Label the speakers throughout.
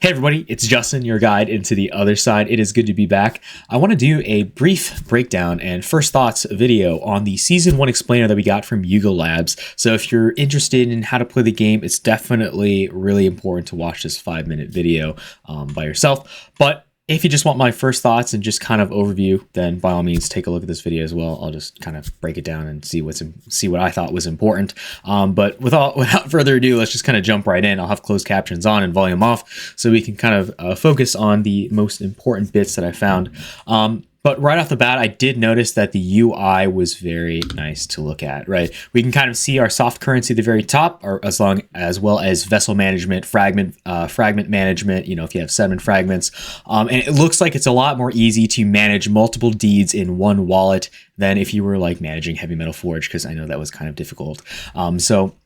Speaker 1: Hey everybody, it's Justin, your guide into the other side. It is good to be back. I want to do a brief breakdown and first thoughts video on the Season 1 explainer that we got from Yugo Labs. So if you're interested in how to play the game, it's definitely really important to watch this 5-minute video by yourself. But if you just want my first thoughts and just kind of overview, then by all means take a look at this video as well. I'll just kind of break it down and see what I thought was important. But without further ado, let's just kind of jump right in. I'll have closed captions on and volume off so we can kind of focus on the most important bits that I found. But right off the bat, I did notice that the UI was very nice to look at, right? We can kind of see our soft currency at the very top, or as well as vessel management, fragment management, if you have sediment fragments. And it looks like it's a lot more easy to manage multiple deeds in one wallet than if you were like managing Heavy Metal Forge, because I know that was kind of difficult. So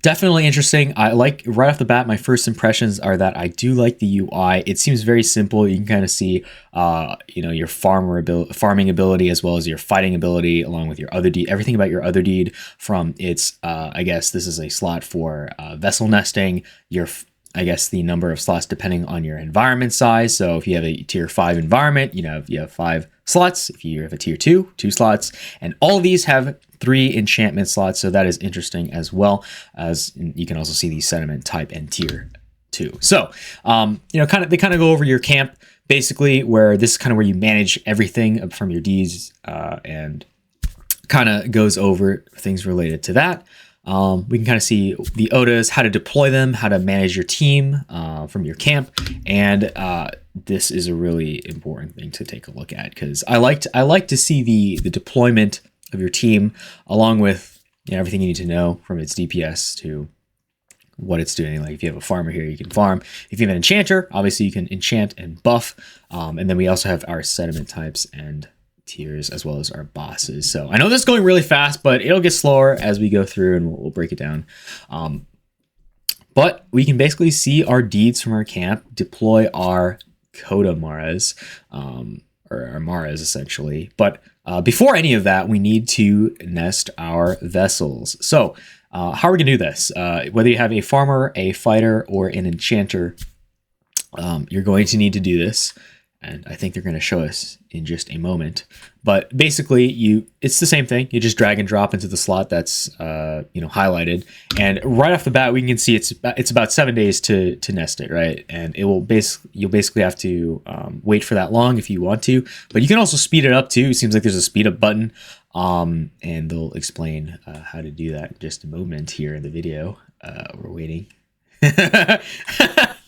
Speaker 1: definitely interesting. I like right off the bat, my first impressions are that I do like the UI. It seems very simple. You can kind of see, your farming ability as well as your fighting ability, along with your other deed. Everything about your other deed, from its, I guess this is a slot for vessel nesting. The number of slots depending on your environment size. So if you have a tier 5 environment, you have 5 slots. If you have a tier 2, 2 slots, and all of these have 3 enchantment slots. So that is interesting, as well as you can also see the sediment type and tier 2. So, they kind of go over your camp basically, where this is kind of where you manage everything from your deeds, and kind of goes over things related to that. We can kind of see the Odas, how to deploy them, how to manage your team from your camp, and this is a really important thing to take a look at, because I like to see the deployment of your team, along with everything you need to know, from its DPS to what it's doing. Like if you have a farmer here, you can farm. If you have an enchanter, obviously you can enchant and buff. And then we also have our sediment types and tiers, as well as our bosses. So I know this is going really fast, but it'll get slower as we go through, and we'll break it down. But we can basically see our deeds from our camp, deploy our Coda Maras, or our Maras essentially. But before any of that, we need to nest our vessels. So how are we gonna do this? Whether you have a farmer, a fighter, or an enchanter, you're going to need to do this. And I think they're going to show us in just a moment. But basically, it's the same thing. You just drag and drop into the slot that's highlighted, and right off the bat, we can see it's about 7 days to nest it, right? And you'll basically have to wait for that long if you want to, but you can also speed it up too. It seems like there's a speed up button, and they'll explain how to do that in just a moment here in the video. We're waiting.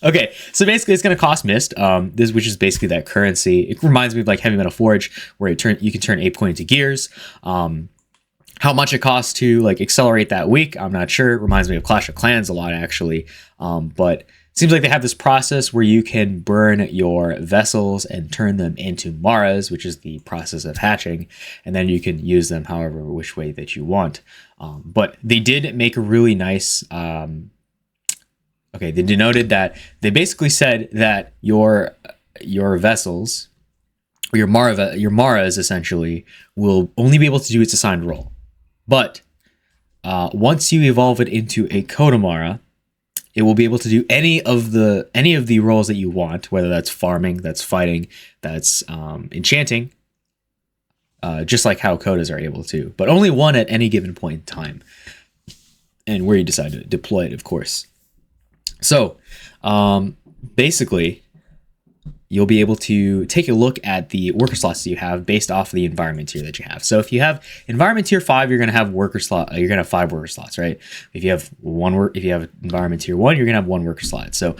Speaker 1: Okay, so basically it's going to cost mist, which is basically that currency. It reminds me of like Heavy Metal Forge, where you can turn 8 point into gears. How much it costs to like accelerate that week, I'm not sure. It reminds me of Clash of Clans a lot, actually. But it seems like they have this process where you can burn your vessels and turn them into Maras, which is the process of hatching, and then you can use them however which way that you want. But they did make a really nice... they denoted that they basically said that your vessels, or your Maras essentially, will only be able to do its assigned role. But once you evolve it into a Coda Mara, it will be able to do any of the roles that you want, whether that's farming, that's fighting, that's enchanting, just like how Codas are able to, but only one at any given point in time, and where you decide to deploy it, of course. So basically, you'll be able to take a look at the worker slots that you have based off of the environment tier that you have. So if you have environment tier 5, you're going to have you're going to have 5 worker slots, right? If you have environment tier 1, you're going to have 1 worker slot. So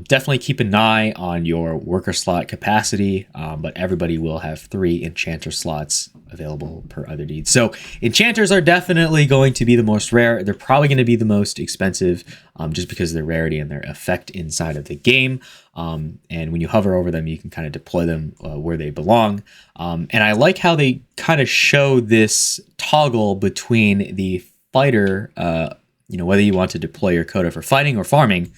Speaker 1: definitely keep an eye on your worker slot capacity, but everybody will have 3 enchanter slots available per other deed. So enchanters are definitely going to be the most rare. They're probably going to be the most expensive, just because of their rarity and their effect inside of the game. And when you hover over them, you can kind of deploy them where they belong. And I like how they kind of show this toggle between the fighter, whether you want to deploy your Coda for fighting or farming.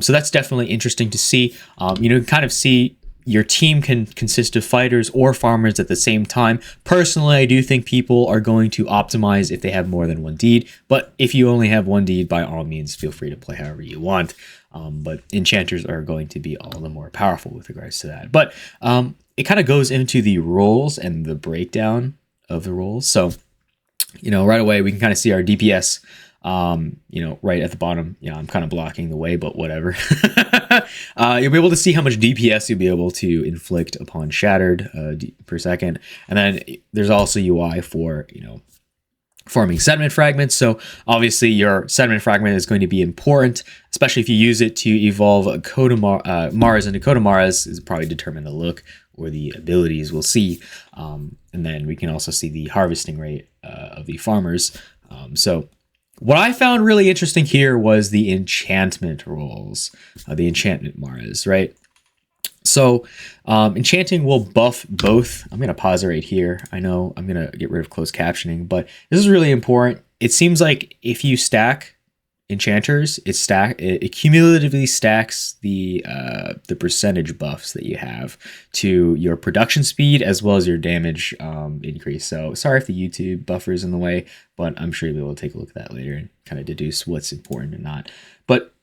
Speaker 1: So that's definitely interesting to see. You can kind of see your team can consist of fighters or farmers at the same time. Personally, I do think people are going to optimize if they have more than one deed, but if you only have one deed, by all means, feel free to play however you want. But enchanters are going to be all the more powerful with regards to that. But it kind of goes into the roles and the breakdown of the roles. So, right away, we can kind of see our DPS, right at the bottom. I'm kind of blocking the way, but whatever. You'll be able to see how much DPS you'll be able to inflict upon shattered per second. And then there's also UI for, forming sediment fragments. So obviously your sediment fragment is going to be important, especially if you use it to evolve Mars into Kodomaras, is probably determine the look or the abilities we'll see. And then we can also see the harvesting rate of the farmers. So what I found really interesting here was the enchantment roles, the enchantment Maras, right? So enchanting will buff both. I'm going to pause it right here. I know I'm going to get rid of closed captioning, but this is really important. It seems like if you stack enchanters, it cumulatively stacks the percentage buffs that you have to your production speed as well as your damage increase. So sorry if the YouTube buffer is in the way, but I'm sure you'll be able to take a look at that later and kind of deduce what's important and not. But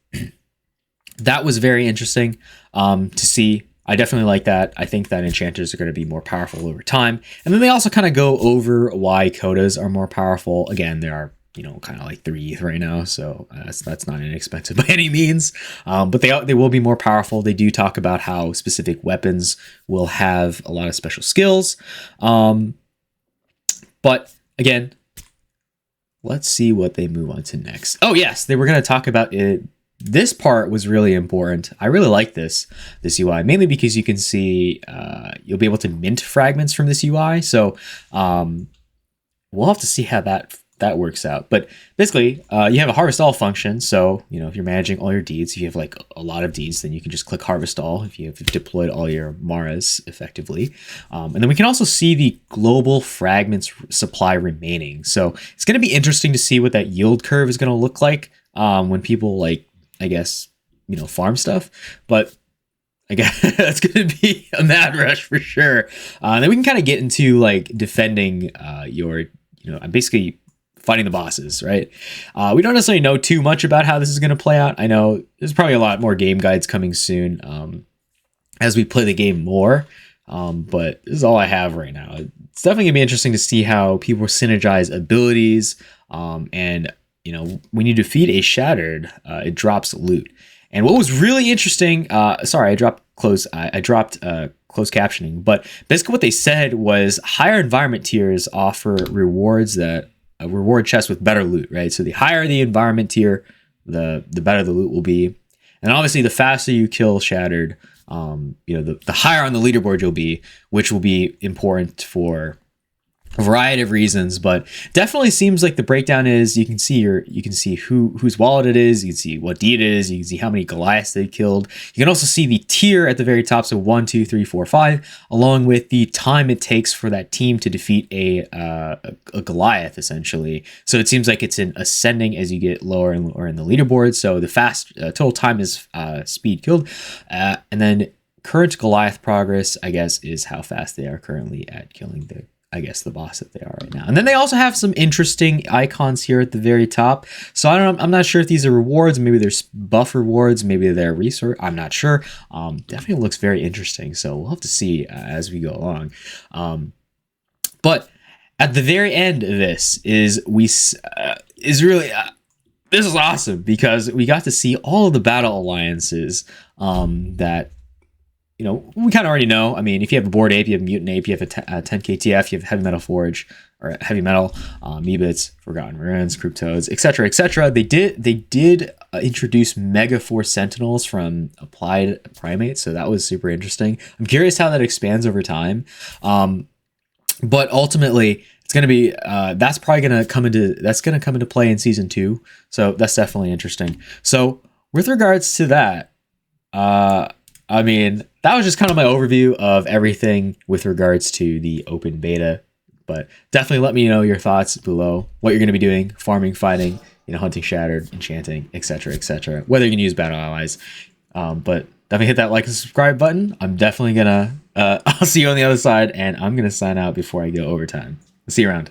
Speaker 1: that was very interesting to see. I definitely like that. I think that enchanters are going to be more powerful over time. And then they also kind of go over why Kodas are more powerful. Again, there are, kind of like 3 right now. So that's not inexpensive by any means. But they will be more powerful. They do talk about how specific weapons will have a lot of special skills. But again, let's see what they move on to next. Oh, yes, they were going to talk about it. This part was really important. I really like this UI, mainly because you can see you'll be able to mint fragments from this UI. So we'll have to see how that works out. But basically, you have a harvest all function. So, if you're managing all your deeds, if you have like a lot of deeds, then you can just click harvest all if you've deployed all your Maras effectively. And then we can also see the global fragments supply remaining. So it's going to be interesting to see what that yield curve is going to look like when people farm stuff. But I guess that's going to be a mad rush for sure. Then we can kind of get into like defending basically fighting the bosses, right? We don't necessarily know too much about how this is going to play out. I know there's probably a lot more game guides coming soon as we play the game more. But this is all I have right now. It's definitely going to be interesting to see how people synergize abilities. And when you defeat a shattered, it drops loot. And what was really interesting, sorry, I dropped closed captioning, but basically what they said was higher environment tiers offer rewards that reward chests with better loot, right? So the higher the environment tier, the better the loot will be. And obviously the faster you kill shattered, the higher on the leaderboard you'll be, which will be important for a variety of reasons. But definitely seems like the breakdown is you can see whose wallet it is, you can see what deed it is, you can see how many Goliaths they killed. You can also see the tier at the very top, so 1, 2, 3, 4, 5, along with the time it takes for that team to defeat a Goliath, essentially. So it seems like it's in ascending as you get lower and lower in the leaderboard. So the fast total time is speed killed, and then current Goliath progress, I guess, is how fast they are currently at killing the boss that they are right now. And then they also have some interesting icons here at the very top. So I'm not sure if these are rewards. Maybe they're buff rewards. Maybe they're resource. I'm not sure. Definitely looks very interesting. So we'll have to see as we go along. But at the very end of this this is awesome because we got to see all of the battle alliances that we kind of already know. I mean, if you have a Board Ape, you have a Mutant Ape, you have a 10 KTF, you have Heavy Metal Forge, or Heavy Metal, Meebits, Forgotten Ruins, Cryptodes, etc., etc. They did introduce Mega Force Sentinels from Applied Primates, so that was super interesting. I'm curious how that expands over time. But ultimately, it's going to be that's going to come into play in season 2. So that's definitely interesting. So with regards to that, I mean, that was just kind of my overview of everything with regards to the open beta. But definitely let me know your thoughts below, what you're going to be doing, farming, fighting, hunting shattered, enchanting, etc., etc. Whether you can use battle allies. But definitely hit that like and subscribe button. I'm definitely gonna I'll see you on the other side, and I'm gonna sign out before I go overtime. See you around.